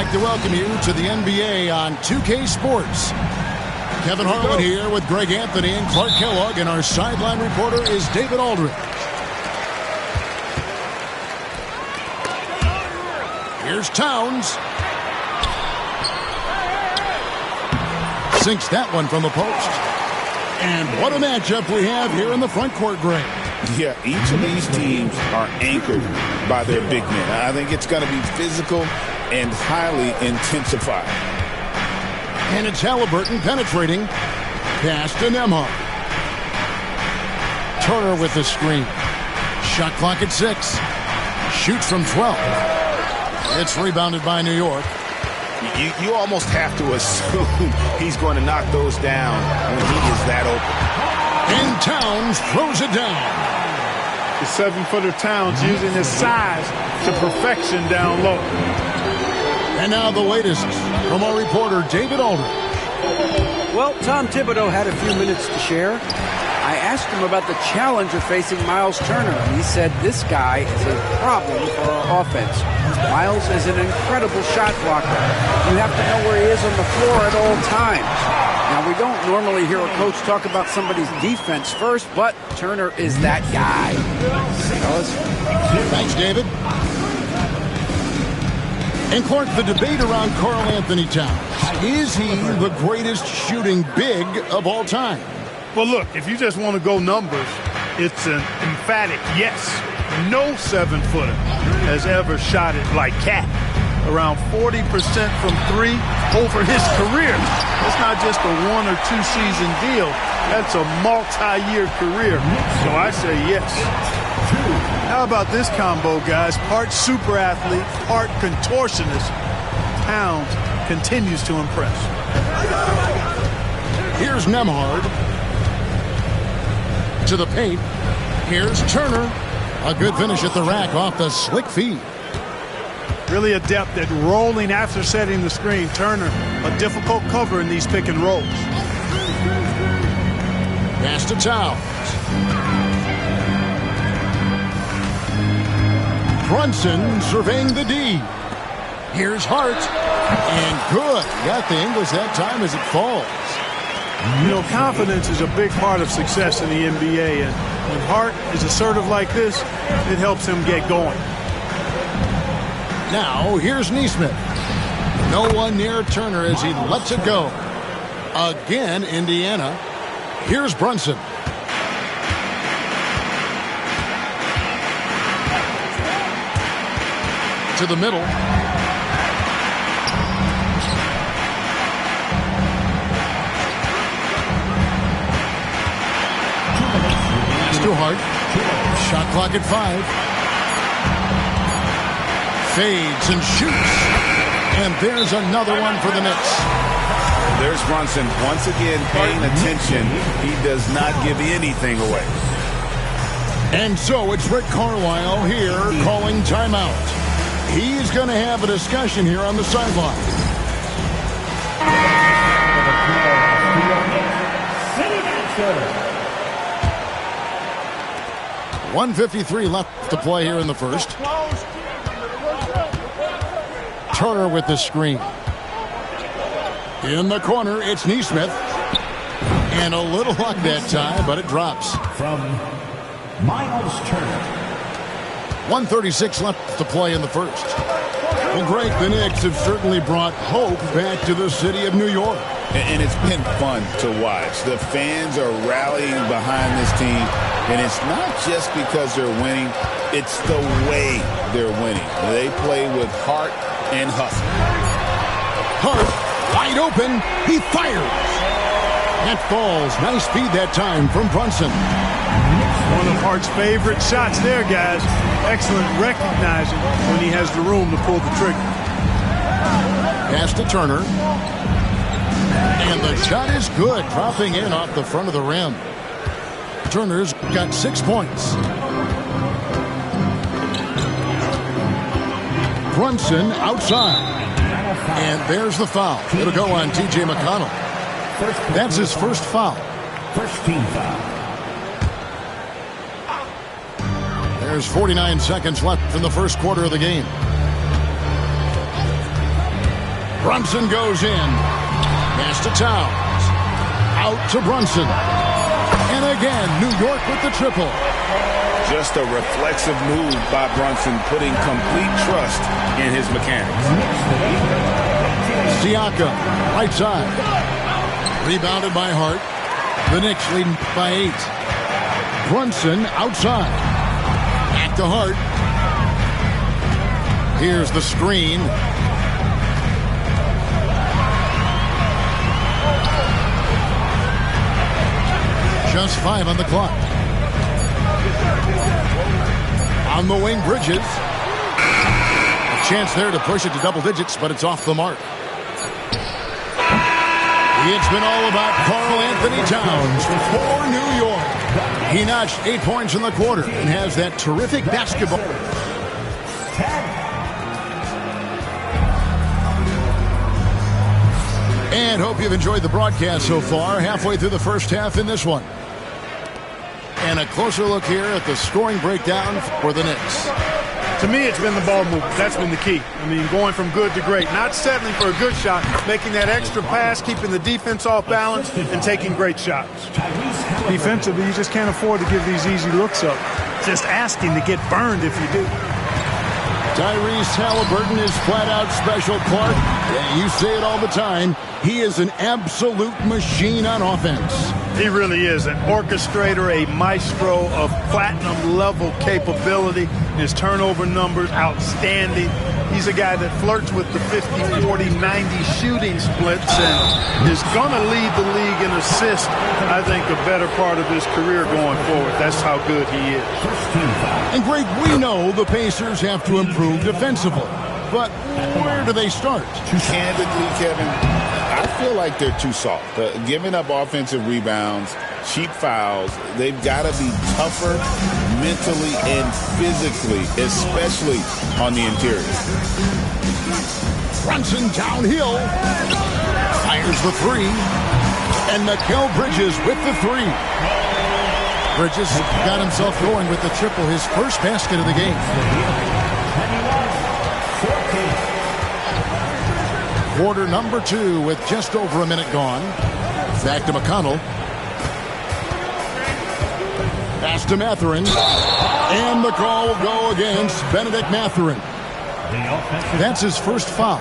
like to welcome you to the NBA on 2K Sports. Kevin Harlan here with Greg Anthony and Clark Kellogg, and our sideline reporter is David Aldridge. Here's Towns. Sinks that one from the post. And what a matchup we have here in the front court, Greg. Yeah, each of these teams are anchored by their big men. I think it's going to be physical and highly intensified. And it's Halliburton penetrating. Pass to Nembhard. Turner with the screen. Shot clock at 6. Shoots from 12. It's rebounded by New York. You almost have to assume he's going to knock those down when he is that open. And Towns throws it down. The 7-footer Towns using his size to perfection down low. And now the latest from our reporter, David Aldridge. Well, Tom Thibodeau had a few minutes to share. I asked him about the challenge of facing Miles Turner, and he said this guy is a problem for our offense. Miles is an incredible shot blocker. You have to know where he is on the floor at all times. Now, we don't normally hear a coach talk about somebody's defense first, but Turner is that guy. Thanks, David. And Clark, the debate around Karl Anthony Towns. Is he the greatest shooting big of all time? Well, look, if you just want to go numbers, it's an emphatic yes. No 7-footer has ever shot it like Cat. Around 40% from 3 over his career. That's not just a 1 or 2 season deal. That's a multi-year career. So I say yes. How about this combo, guys? Part super athlete, part contortionist. Towns continues to impress. Here's Nembhard. To the paint. Here's Turner. A good finish at the rack off the slick feed. Really adept at rolling after setting the screen. Turner, a difficult cover in these pick and rolls. Pass to Towns. Brunson surveying the D. Here's Hart. And good. Got the English that time as it falls. You know, confidence is a big part of success in the NBA, and when Hart is assertive like this, it helps him get going. Now, here's Nesmith. No one near Turner as he lets it go. Again, Indiana. Here's Brunson. To the middle. To Hart. Shot clock at 5. Fades and shoots. And there's another one for the Knicks. There's Brunson once again paying attention. He does not give anything away. And so it's Rick Carlisle here calling timeout. He's going to have a discussion here on the sideline. 1:53 left to play here in the first. Turner with the screen. In the corner, it's Nesmith. And a little luck that time, but it drops. From Miles Turner. 1:36 left to play in the first. Well, Greg, the Knicks have certainly brought hope back to the city of New York. And it's been fun to watch. The fans are rallying behind this team. And it's not just because they're winning. It's the way they're winning. They play with heart and hustle. Hart, wide open. He fires. That falls. Nice feed that time from Brunson. One of Hart's favorite shots there, guys. Excellent recognizing when he has the room to pull the trigger. Pass to Turner. And the shot is good, dropping in off the front of the rim. Turner's got 6 points. Brunson outside. And there's the foul. It'll go on T.J. McConnell. That's his first foul. First team foul. There's 49 seconds left in the first quarter of the game. Brunson goes in. Pass to Towns. Out to Brunson. And again, New York with the triple. Just a reflexive move by Brunson, putting complete trust in his mechanics. Siakam, right side. Rebounded by Hart. The Knicks leading by 8. Brunson outside. Back to Hart. Here's the screen. Just 5 on the clock. On the wing, Bridges. A chance there to push it to double digits, but it's off the mark. It's been all about Karl Anthony Towns for New York. He notched 8 points in the quarter and has that terrific basketball. And hope you've enjoyed the broadcast so far. Halfway through the first half in this one. And a closer look here at the scoring breakdown for the Knicks. To me, it's been the ball movement. That's been the key. I mean, going from good to great. Not settling for a good shot, making that extra pass, keeping the defense off balance, and taking great shots. Defensively, you just can't afford to give these easy looks up. Just asking to get burned if you do. Tyrese Halliburton is flat-out special, Clark. Yeah, you say it all the time. He is an absolute machine on offense. He really is an orchestrator, a maestro of platinum-level capability. His turnover numbers, outstanding. He's a guy that flirts with the 50, 40, 90 shooting splits and is going to lead the league in assists, I think, a better part of his career going forward. That's how good he is. And, Greg, we know the Pacers have to improve defensively. But where do they start? Candidly, Kevin, I feel like they're too soft. Giving up offensive rebounds, cheap fouls, they've got to be tougher mentally and physically, especially on the interior. Brunson downhill. Fires the 3. And Mikal Bridges with the 3. Bridges got himself going with the triple, his first basket of the game. Quarter number 2 with just over a minute gone. Back to McConnell. Pass to Mathurin. And the call will go against Benedict Mathurin. That's his first foul.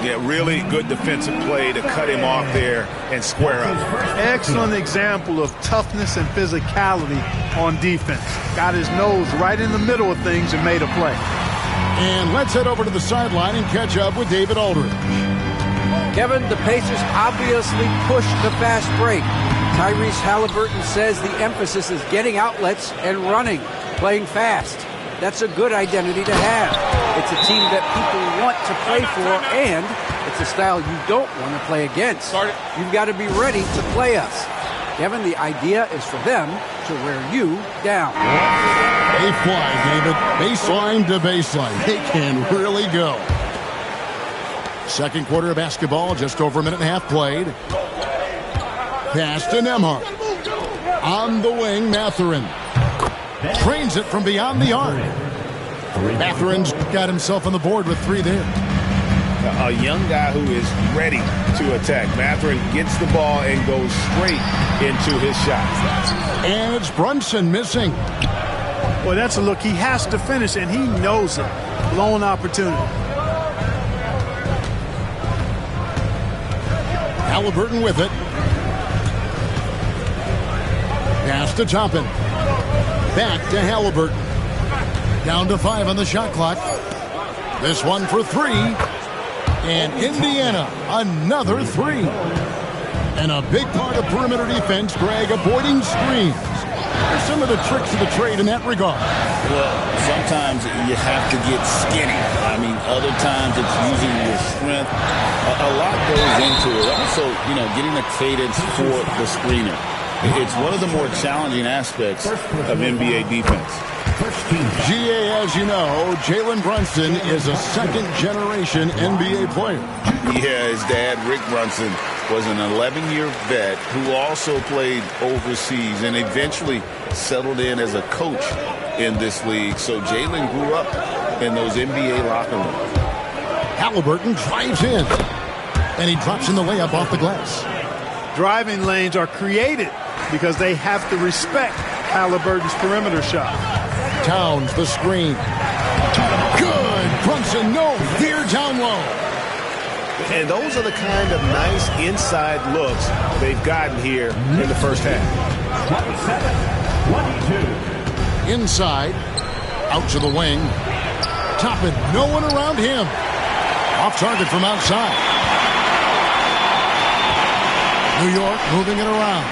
Yeah, really good defensive play to cut him off there and square up. Excellent example of toughness and physicality on defense. Got his nose right in the middle of things and made a play. And let's head over to the sideline and catch up with David Aldridge. Kevin, the Pacers obviously pushed the fast break. Tyrese Halliburton says the emphasis is getting outlets and running, playing fast. That's a good identity to have. It's a team that people want to play for, and it's a style you don't want to play against. You've got to be ready to play us. Kevin, the idea is for them to wear you down. They fly, David. Baseline to baseline. They can really go. Second quarter of basketball, just over a minute and a half played. Pass to Nembhard. On the wing, Mathurin. Trains it from beyond the arc. Mathurin's got himself on the board with 3 there. A young guy who is ready to attack. Mathurin gets the ball and goes straight into his shot. And it's Brunson missing. Well, that's a look. He has to finish, and he knows it. Blown opportunity. Halliburton with it. Pass to Toppin. Back to Halliburton. Down to 5 on the shot clock. This one for 3. And Indiana, another 3. And a big part of perimeter defense, Greg, avoiding screens. There's some of the tricks of the trade in that regard. Well, sometimes you have to get skinny. I mean, other times it's using your strength. A lot goes into it. Also, getting a cadence for the screener. It's one of the more challenging aspects of NBA defense. GA, as you know, Jalen Brunson is a second-generation NBA player. Yeah, his dad, Rick Brunson, was an 11-year vet who also played overseas and eventually settled in as a coach in this league. So Jalen grew up in those NBA locker rooms. Halliburton drives in. And he drops in the layup off the glass. Driving lanes are created because they have to respect Halliburton's perimeter shot. Towns, the screen. Good. Brunson, no. Veer down low. And those are the kind of nice inside looks they've gotten here in the first half. 27-22. Inside. Out to the wing. Toppin, no one around him. Off target from outside. New York moving it around.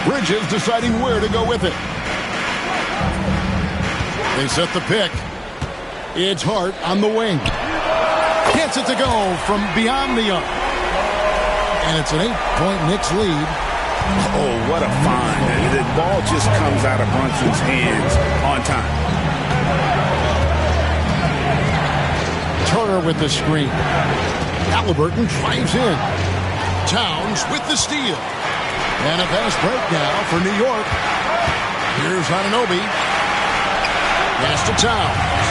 Bridges deciding where to go with it. They set the pick. It's Hart on the wing. Gets it to go from beyond the arc. And it's an 8-point Knicks lead. Oh, what a find. The ball just comes out of Brunson's hands on time. Turner with the screen. Halliburton drives in. Towns with the steal. And a fast break now for New York. Here's Anunoby. Pass to Towns.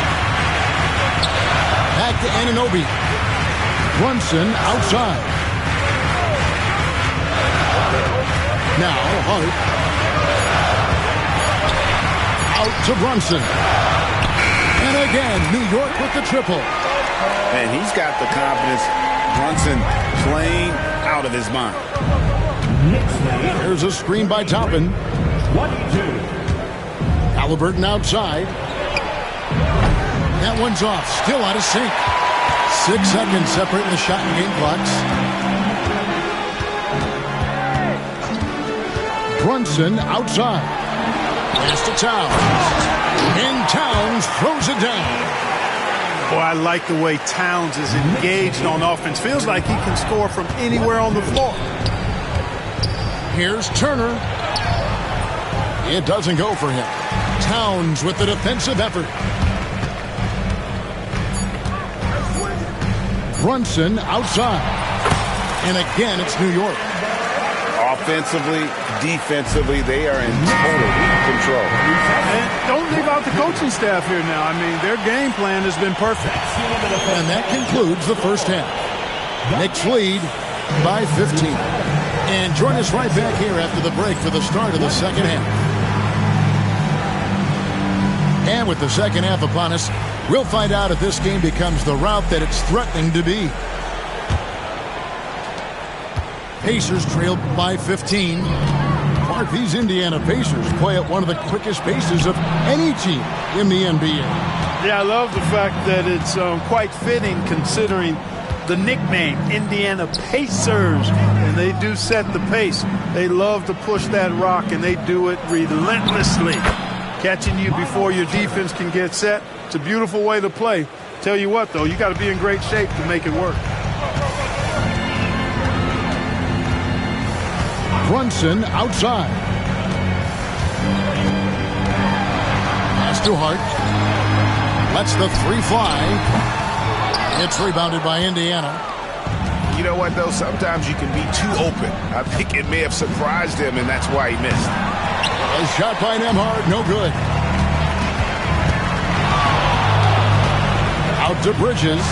Back to Anunoby. Brunson outside. Now Hart. Out to Brunson. And again, New York with the triple. And he's got the confidence. Brunson playing out of his mind. There's a screen by Toppin. 22. Halliburton outside. That one's off. Still out of sync. 6 seconds separating the shot and game clocks. Brunson outside. Pass to Towns. And Towns throws it down. Boy, I like the way Towns is engaged on offense. Feels like he can score from anywhere on the floor. Here's Turner. It doesn't go for him. Towns with the defensive effort. Brunson outside. And again, it's New York. Offensively, defensively, they are in total control. And don't leave out the coaching staff here now. I mean, their game plan has been perfect. And that concludes the first half. Knicks lead by 15. And join us right back here after the break for the start of the second half. And with the second half upon us, we'll find out if this game becomes the route that it's threatening to be. Pacers trail by 15. Mark, these Indiana Pacers play at one of the quickest paces of any team in the NBA. Yeah, I love the fact that it's quite fitting considering the nickname, Indiana Pacers. And they do set the pace. They love to push that rock, and they do it relentlessly. Catching you before your defense can get set. It's a beautiful way to play. Tell you what, though, you got to be in great shape to make it work. Brunson outside. Pass to Hart. Lets the three fly. It's rebounded by Indiana. You know what, though? Sometimes you can be too open. I think it may have surprised him, and that's why he missed. A shot by Nembhard, no good. Out to Bridges.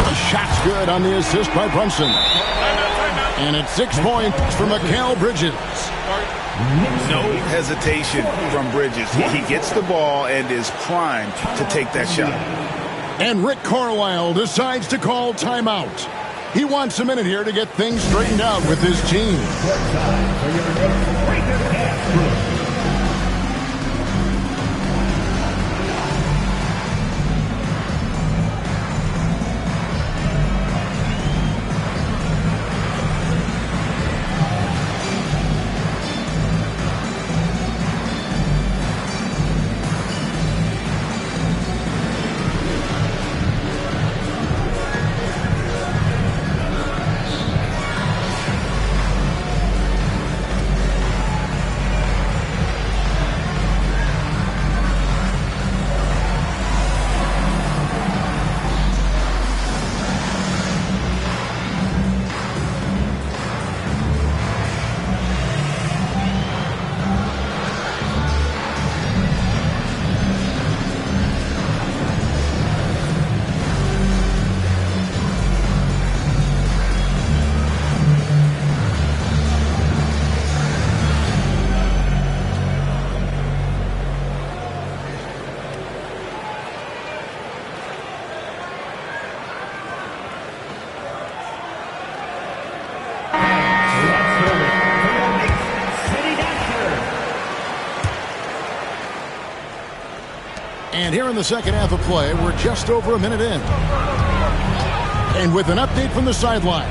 The shot's good on the assist by Brunson. And it's 6 points for Mikal Bridges. No hesitation from Bridges. He gets the ball and is primed to take that shot. And Rick Carlisle decides to call timeout. He wants a minute here to get things straightened out with his team. And here in the second half of play, we're just over a minute in. And with an update from the sidelines,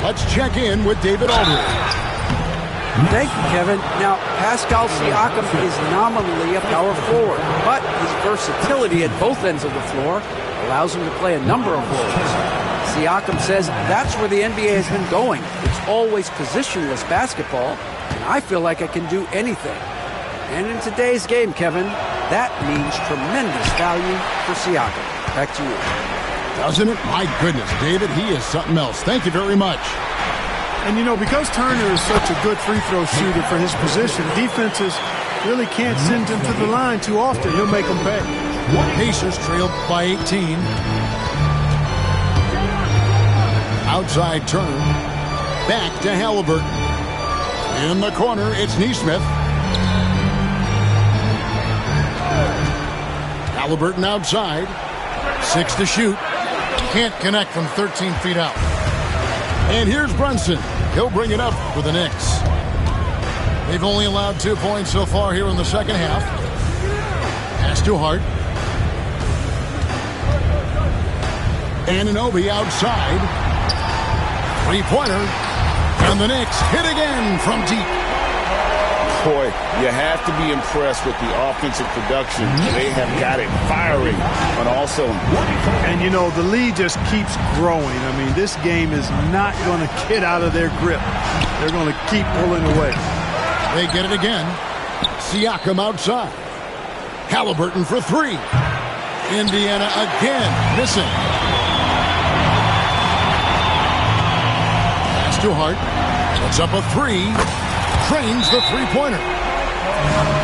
let's check in with David Aldridge. Thank you, Kevin. Now, Pascal Siakam is nominally a power forward, but his versatility at both ends of the floor allows him to play a number of roles. Siakam says that's where the NBA has been going. It's always positionless basketball, and I feel like I can do anything. And in today's game, Kevin, that means tremendous value for Siakam. Back to you. Doesn't it? My goodness, David, he is something else. Thank you very much. And, you know, because Turner is such a good free throw shooter for his position, defenses really can't send him to the line too often. He'll make them pay. Pacers trailed by 18. Outside Turner. Back to Halliburton. In the corner, it's Nesmith. Halliburton outside. 6 to shoot. Can't connect from 13 feet out. And here's Brunson. He'll bring it up for the Knicks. They've only allowed 2 points so far here in the second half. Pass to Hart. Anunoby outside. Three-pointer. And the Knicks hit again from deep. Boy, you have to be impressed with the offensive production. They have got it firing on all cylinders. And, you know, the lead just keeps growing. I mean, this game is not going to get out of their grip. They're going to keep pulling away. They get it again. Siakam outside. Halliburton for 3. Indiana again missing. Pass to Hart. Puts up a 3. Trains the three-pointer.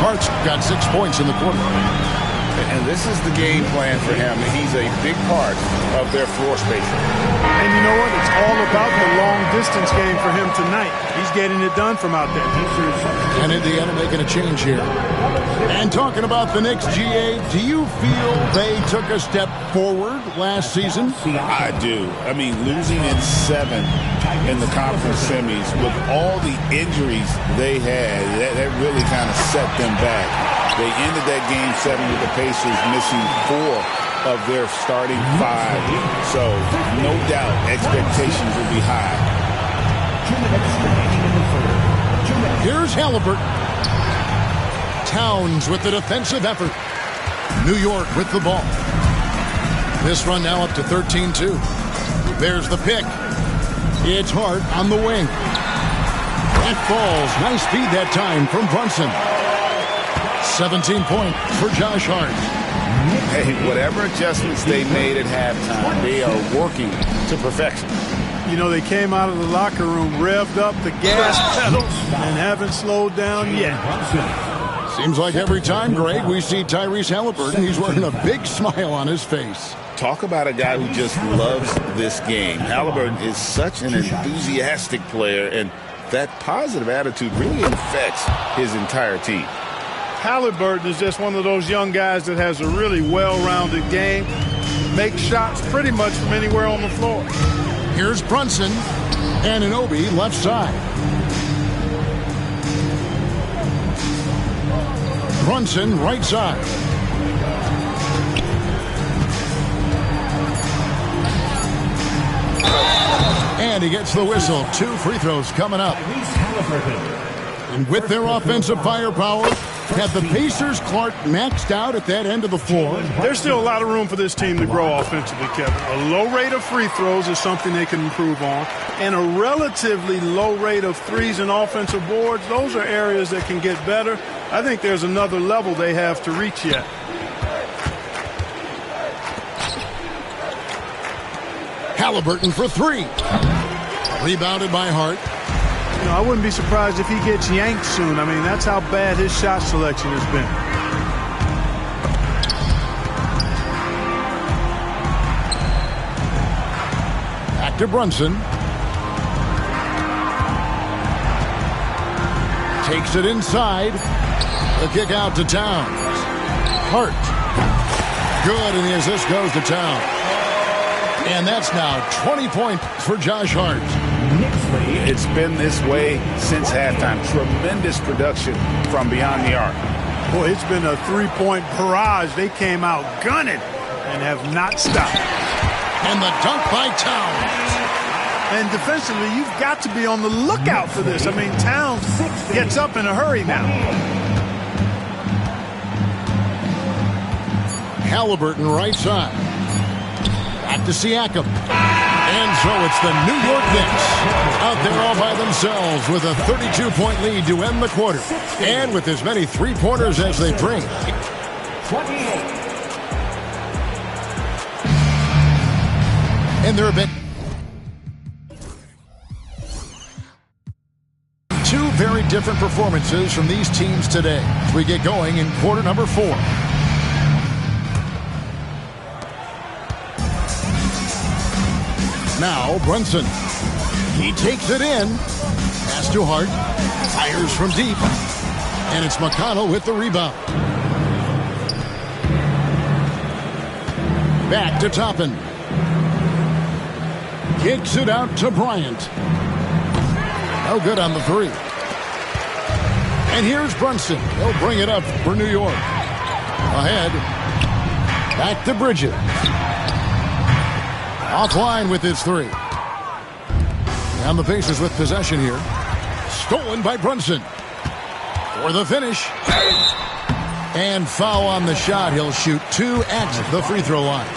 Hart's got 6 points in the quarter. And this is the game plan for him. He's a big part of their floor spacing. And you know what? It's all about the long-distance game for him tonight. He's getting it done from out there. And Indiana making a change here. And talking about the Knicks, GA, do you feel they took a step forward last season? I do. I mean, losing in 7 in the conference semis with all the injuries they had, that really kind of set them back. They ended that game 7 with the Pacers missing 4 of their starting 5. So, no doubt, expectations will be high. Here's Halliburton. Towns with the defensive effort. New York with the ball. This run now up to 13-2. There's the pick. It's Hart on the wing. That falls. Nice speed that time from Brunson. 17 points for Josh Hart. Hey, whatever adjustments they made at halftime, they are working to perfection. You know, they came out of the locker room, revved up the gas pedal, and haven't slowed down yet. Seems like every time, Greg, we see Tyrese Halliburton, he's wearing a big smile on his face. Talk about a guy who just loves this game. Halliburton is such an enthusiastic player, and that positive attitude really affects his entire team. Halliburton is just one of those young guys that has a really well-rounded game, makes shots pretty much from anywhere on the floor. Here's Brunson. Anunoby left side. Brunson right side. And he gets the whistle. 2 free throws coming up. And with their offensive firepower, have the Pacers, Clark, maxed out at that end of the floor? There's still a lot of room for this team to grow offensively, Kevin. A low rate of free throws is something they can improve on, and a relatively low rate of threes and offensive boards. Those are areas that can get better. I think there's another level they have to reach yet. Halliburton for 3. Rebounded by Hart. You know, I wouldn't be surprised if he gets yanked soon. I mean, that's how bad his shot selection has been. Back to Brunson. Takes it inside. The kick out to Towns. Hart. Good, and the assist goes to Towns. And that's now 20 points for Josh Hart. It's been this way since halftime. Tremendous production from beyond the arc. Boy, it's been a three-point barrage. They came out gunning and have not stopped. And the dunk by Towns. And defensively, you've got to be on the lookout for this. I mean, Towns gets up in a hurry now. Halliburton right side. Back to Siakam. And so it's the New York Knicks out there all by themselves with a 32-point lead to end the quarter. And with as many three-pointers as they bring. 28. And they're a bit. Two very different performances from these teams today as we get going in quarter number 4. Now Brunson. He takes it in. Pass to Hart. Fires from deep. And it's McConnell with the rebound. Back to Toppin. Kicks it out to Bryant. No good on the three. And here's Brunson. He'll bring it up for New York. Ahead. Back to Bridges. Offline with his three. Down the Pacers with possession here. Stolen by Brunson. For the finish. And foul on the shot. He'll shoot 2 at the free throw line.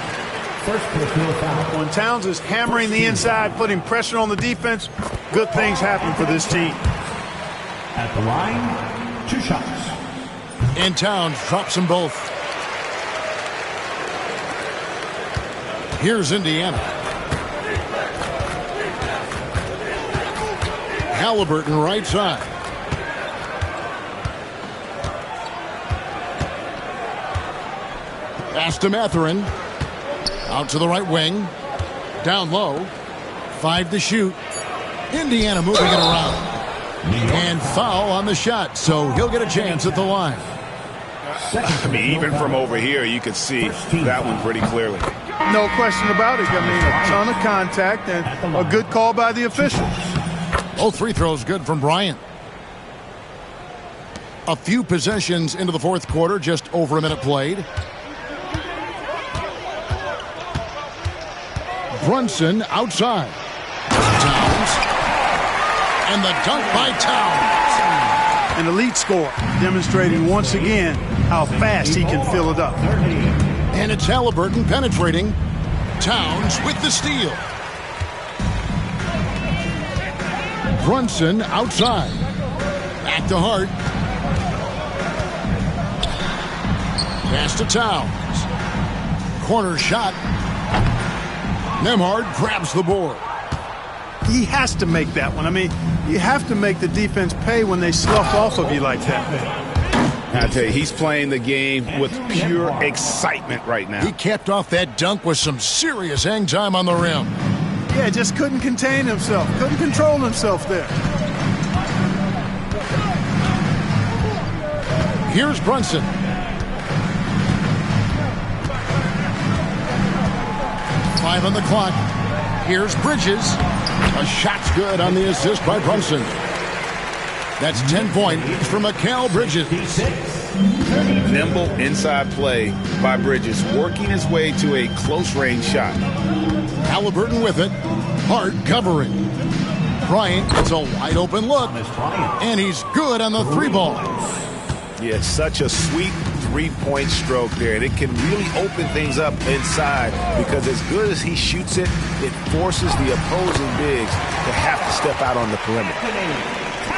First personal foul. When Towns is hammering the inside, putting pressure on the defense, good things happen for this team. At the line, 2 shots. And Towns drops them both. Here's Indiana. Halliburton right side. Pass to Mathurin. Out to the right wing. Down low. 5 to shoot. Indiana moving it around. And foul on the shot, so he'll get a chance at the line. I mean, even from over here, you could see that one pretty clearly. No question about it. I mean, a ton of contact and a good call by the officials. Both free throws good from Bryant. A few possessions into the fourth quarter, just over a minute played. Brunson outside. Towns. And the dunk by Towns. An elite scorer, demonstrating once again how fast he can fill it up. And it's Halliburton penetrating. Towns with the steal. Brunson outside. Back to Hart. Pass to Towns. Corner shot. Nembhard grabs the board. He has to make that one. I mean, you have to make the defense pay when they slough off of you like that. I tell you, he's playing the game with pure excitement right now. He capped off that dunk with some serious hang time on the rim. Yeah, just couldn't contain himself. Couldn't control himself there. Here's Brunson. Five on the clock. Here's Bridges. A shot's good on the assist by Brunson. That's 10 points for Mikal Bridges. Nimble inside play by Bridges, working his way to a close-range shot. Halliburton with it. Hart covering. Bryant gets a wide-open look. And he's good on the 3-ball. Yeah, it's such a sweet three-point stroke there, and it can really open things up inside because as good as he shoots it, it forces the opposing bigs to have to step out on the perimeter.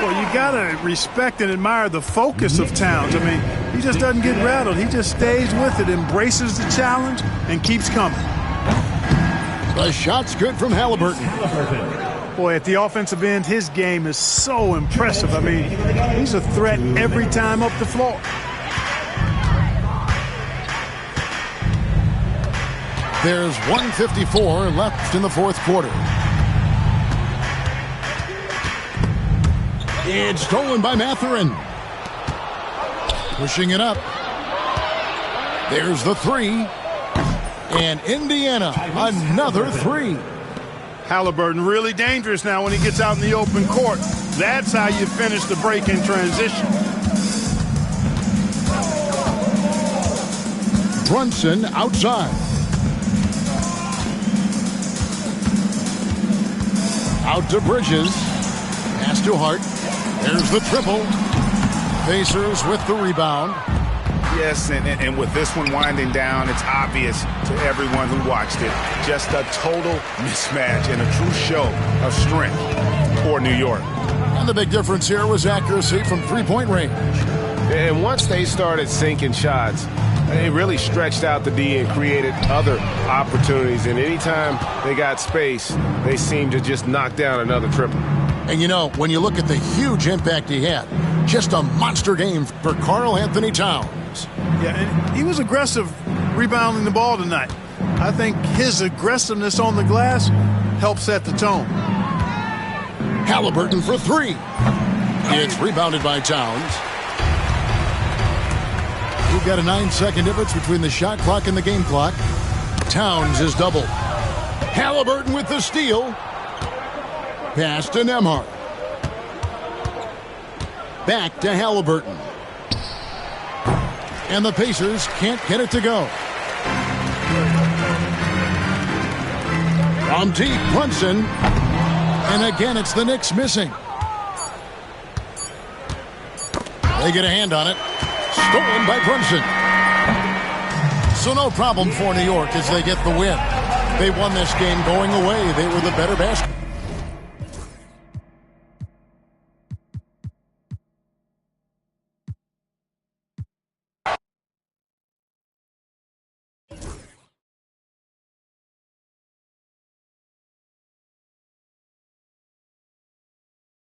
Well, you got to respect and admire the focus of Towns. I mean, he just doesn't get rattled. He just stays with it, embraces the challenge, and keeps coming. The shot's good from Halliburton. Boy, at the offensive end, his game is so impressive. I mean, he's a threat every time up the floor. There's 1:54 left in the fourth quarter. It's stolen by Mathurin. Pushing it up. There's the three. And Indiana, another three. Halliburton really dangerous now when he gets out in the open court. That's how you finish the break in transition. Brunson outside. Out to Bridges. Pass to Hart. There's the triple. Pacers with the rebound. Yes, and with this one winding down, it's obvious to everyone who watched it. Just a total mismatch and a true show of strength for New York. And the big difference here was accuracy from three-point range. And once they started sinking shots, they really stretched out the D and created other opportunities. And anytime they got space, they seemed to just knock down another triple. And you know, when you look at the huge impact he had, just a monster game for Karl Anthony Towns. Yeah, and he was aggressive rebounding the ball tonight. I think his aggressiveness on the glass helped set the tone. Halliburton for three. It's rebounded by Towns. We've got a 9-second difference between the shot clock and the game clock. Towns is doubled. Halliburton with the steal. Pass to Nembhard. Back to Halliburton. And the Pacers can't get it to go. From deep, Brunson. And again, it's the Knicks missing. They get a hand on it. Stolen by Brunson. So no problem for New York as they get the win. They won this game going away. They were the better basket.